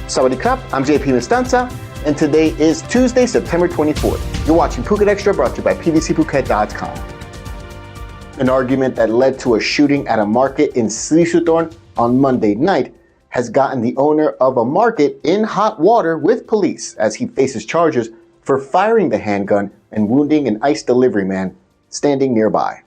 Sawadee krap, I'm JP Mestanza, and today is Tuesday, September 24th. You're watching Phuket Xtra, brought to you by PVCPhuket.com. An argument that led to a shooting at a market in Sri Sutorn on Monday night has gotten the owner of a market in hot water with police as he faces charges for firing the handgun and wounding an ICE delivery man standing nearby.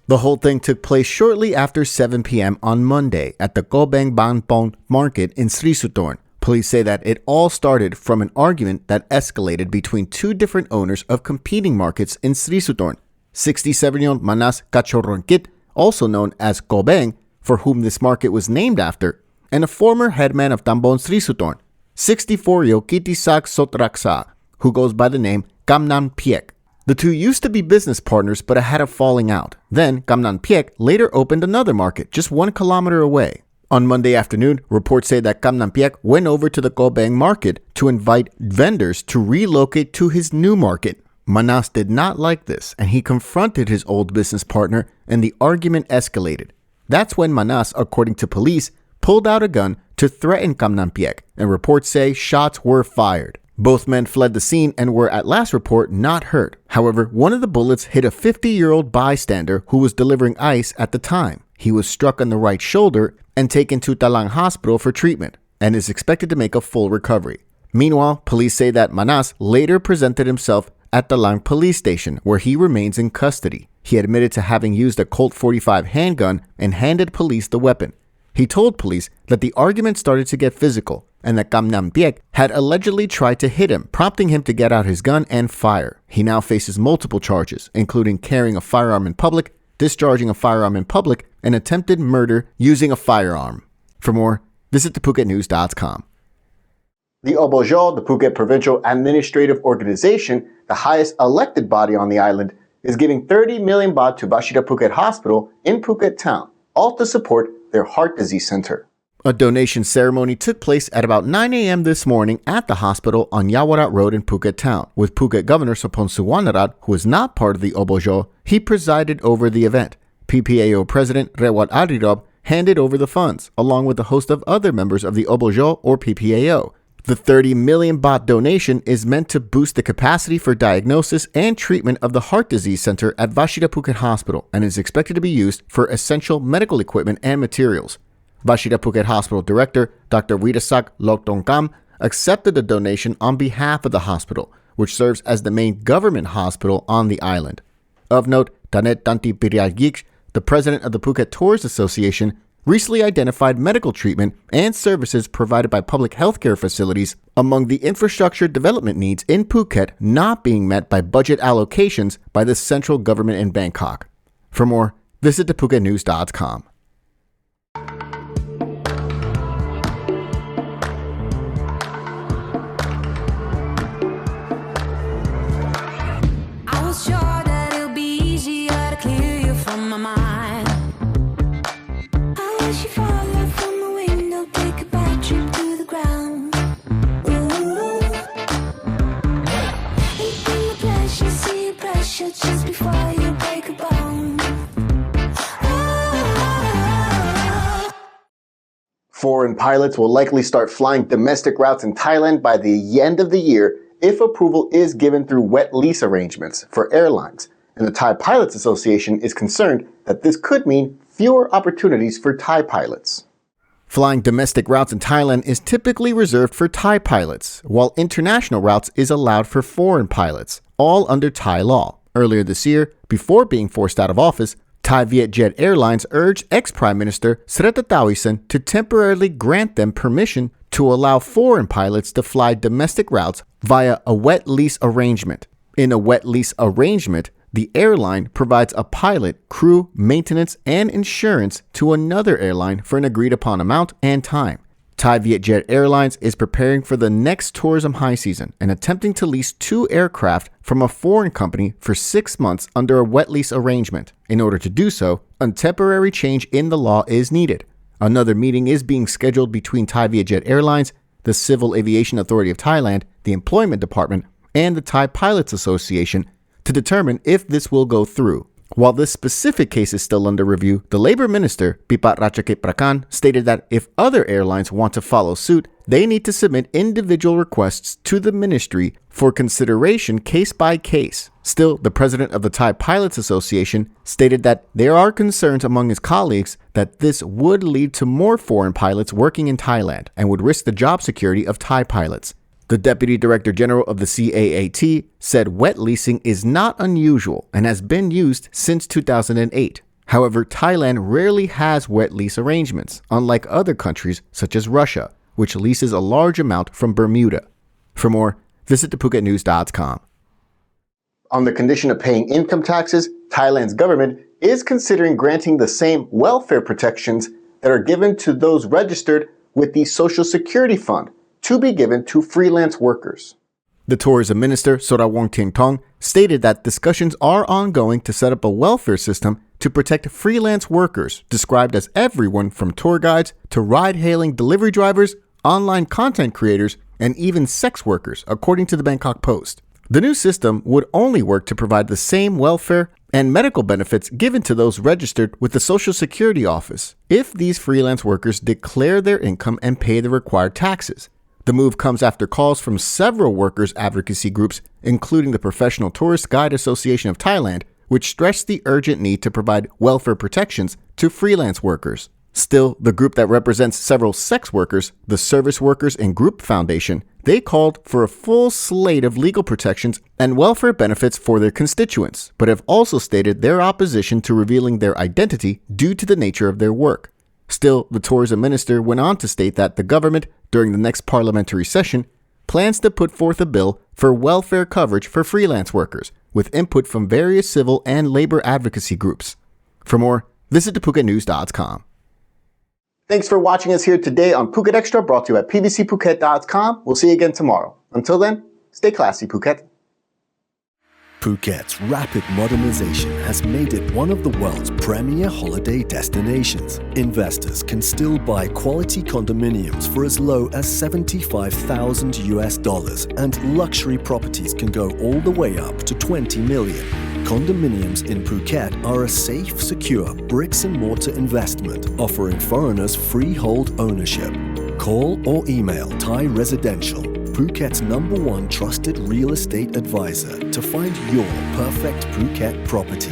The whole thing took place shortly after 7 p.m. on Monday at the Kobeng Banpong market in Sri Sutorn. Police say that it all started from an argument that escalated between two different owners of competing markets in Sri Sutorn. 67-year-old Manas Kachorronkit, also known as Kobeng, for whom this market was named after, and a former headman of Tambon Sri Sutorn, 64-year-old Kitisak Sotraksa, who goes by the name Kamnan Piek. The two used to be business partners but had a falling out. Then Kamnan Piek later opened another market just 1 kilometer away. On Monday afternoon, reports say that Kamnan Piek went over to the Kobeng market to invite vendors to relocate to his new market. Manas did not like this, and he confronted his old business partner, and the argument escalated. That's when Manas, according to police, pulled out a gun to threaten Kamnan Piek, and reports say shots were fired. Both men fled the scene and were at last report not hurt. However, one of the bullets hit a 50-year-old bystander who was delivering ice at the time. He was struck on the right shoulder and taken to Talang Hospital for treatment and is expected to make a full recovery. Meanwhile, police say that Manas later presented himself at Talang police station where he remains in custody. He admitted to having used a Colt 45 handgun and handed police the weapon. He told police that the argument started to get physical and that Kamnan Piek had allegedly tried to hit him, prompting him to get out his gun and fire. He now faces multiple charges, including carrying a firearm in public, discharging a firearm in public, and attempted murder using a firearm. For more, visit thephuket.news.com. The Obojo, the Phuket Provincial Administrative Organization, the highest elected body on the island, is giving 30 million baht to Bashida Phuket Hospital in Phuket Town, all to support their heart disease center. A donation ceremony took place at about 9 a.m. this morning at the hospital on Yawarat Road in Phuket Town, with Phuket Governor Sopon Suwanarat, who is not part of the Obojo. He presided over the event. PPAO President Rewat Arirob handed over the funds, along with a host of other members of the Obojo or PPAO. The 30 million baht donation is meant to boost the capacity for diagnosis and treatment of the heart disease center at Bashida Phuket Hospital and is expected to be used for essential medical equipment and materials. Bashida Phuket Hospital Director Dr. Widasak Loktongkam accepted the donation on behalf of the hospital, which serves as the main government hospital on the island. Of note, Tanet Tanti Piryagik, the president of the Phuket Tourist Association, recently identified medical treatment and services provided by public healthcare facilities among the infrastructure development needs in Phuket not being met by budget allocations by the central government in Bangkok. For more, visit thephuket.news.com. I was sure that it'll be easier to clear you from my mind. I wish you fall out from the window, take a bad trip to the ground. Ooh. And bring the pleasure, see your pressure just before you break a bone. Foreign pilots will likely start flying domestic routes in Thailand by the end of the year if approval is given through wet lease arrangements for airlines. And the Thai Pilots Association is concerned that this could mean fewer opportunities for Thai pilots. Flying domestic routes in Thailand is typically reserved for Thai pilots, while international routes is allowed for foreign pilots, all under Thai law. Earlier this year, before being forced out of office, Thai Vietjet Airlines urged ex-Prime Minister Srettha Thavisin to temporarily grant them permission to allow foreign pilots to fly domestic routes via a wet lease arrangement. In a wet lease arrangement, the airline provides a pilot, crew, maintenance, and insurance to another airline for an agreed-upon amount and time. Thai Vietjet Airlines is preparing for the next tourism high season and attempting to lease 2 aircraft from a foreign company for 6 months under a wet lease arrangement. In order to do so, a temporary change in the law is needed. Another meeting is being scheduled between Thai Vietjet Airlines, the Civil Aviation Authority of Thailand, the Employment Department, and the Thai Pilots Association to determine if this will go through. While this specific case is still under review, the Labor Minister, Pipat Ratchakit Prakan, stated that if other airlines want to follow suit, they need to submit individual requests to the ministry for consideration case by case. Still, the president of the Thai Pilots Association stated that there are concerns among his colleagues that this would lead to more foreign pilots working in Thailand and would risk the job security of Thai pilots. The Deputy Director General of the CAAT said wet leasing is not unusual and has been used since 2008. However, Thailand rarely has wet lease arrangements, unlike other countries such as Russia, which leases a large amount from Bermuda. For more, visit thephuket.com. On the condition of paying income taxes, Thailand's government is considering granting the same welfare protections that are given to those registered with the Social Security Fund to be given to freelance workers. The tourism minister, Sorawong Tiengtong, stated that discussions are ongoing to set up a welfare system to protect freelance workers, described as everyone from tour guides to ride-hailing delivery drivers, online content creators, and even sex workers, according to the Bangkok Post. The new system would only work to provide the same welfare and medical benefits given to those registered with the Social Security Office if these freelance workers declare their income and pay the required taxes. The move comes after calls from several workers' advocacy groups, including the Professional Tourist Guide Association of Thailand, which stressed the urgent need to provide welfare protections to freelance workers. Still, the group that represents several sex workers, the Service Workers and Group Foundation, they called for a full slate of legal protections and welfare benefits for their constituents, but have also stated their opposition to revealing their identity due to the nature of their work. Still, the tourism minister went on to state that the government, during the next parliamentary session, plans to put forth a bill for welfare coverage for freelance workers, with input from various civil and labor advocacy groups. For more, visit thephuket.com. Thanks for watching us here today on Phuket Extra, brought to you at pvcphuket.com. We'll see you again tomorrow. Until then, stay classy, Phuket. Phuket's rapid modernization has made it one of the world's premier holiday destinations. Investors can still buy quality condominiums for as low as $75,000 and luxury properties can go all the way up to $20 million. Condominiums in Phuket are a safe, secure bricks and mortar investment offering foreigners freehold ownership. Call or email Thai Residential, Phuket's #1 trusted real estate advisor, to find your perfect Phuket property.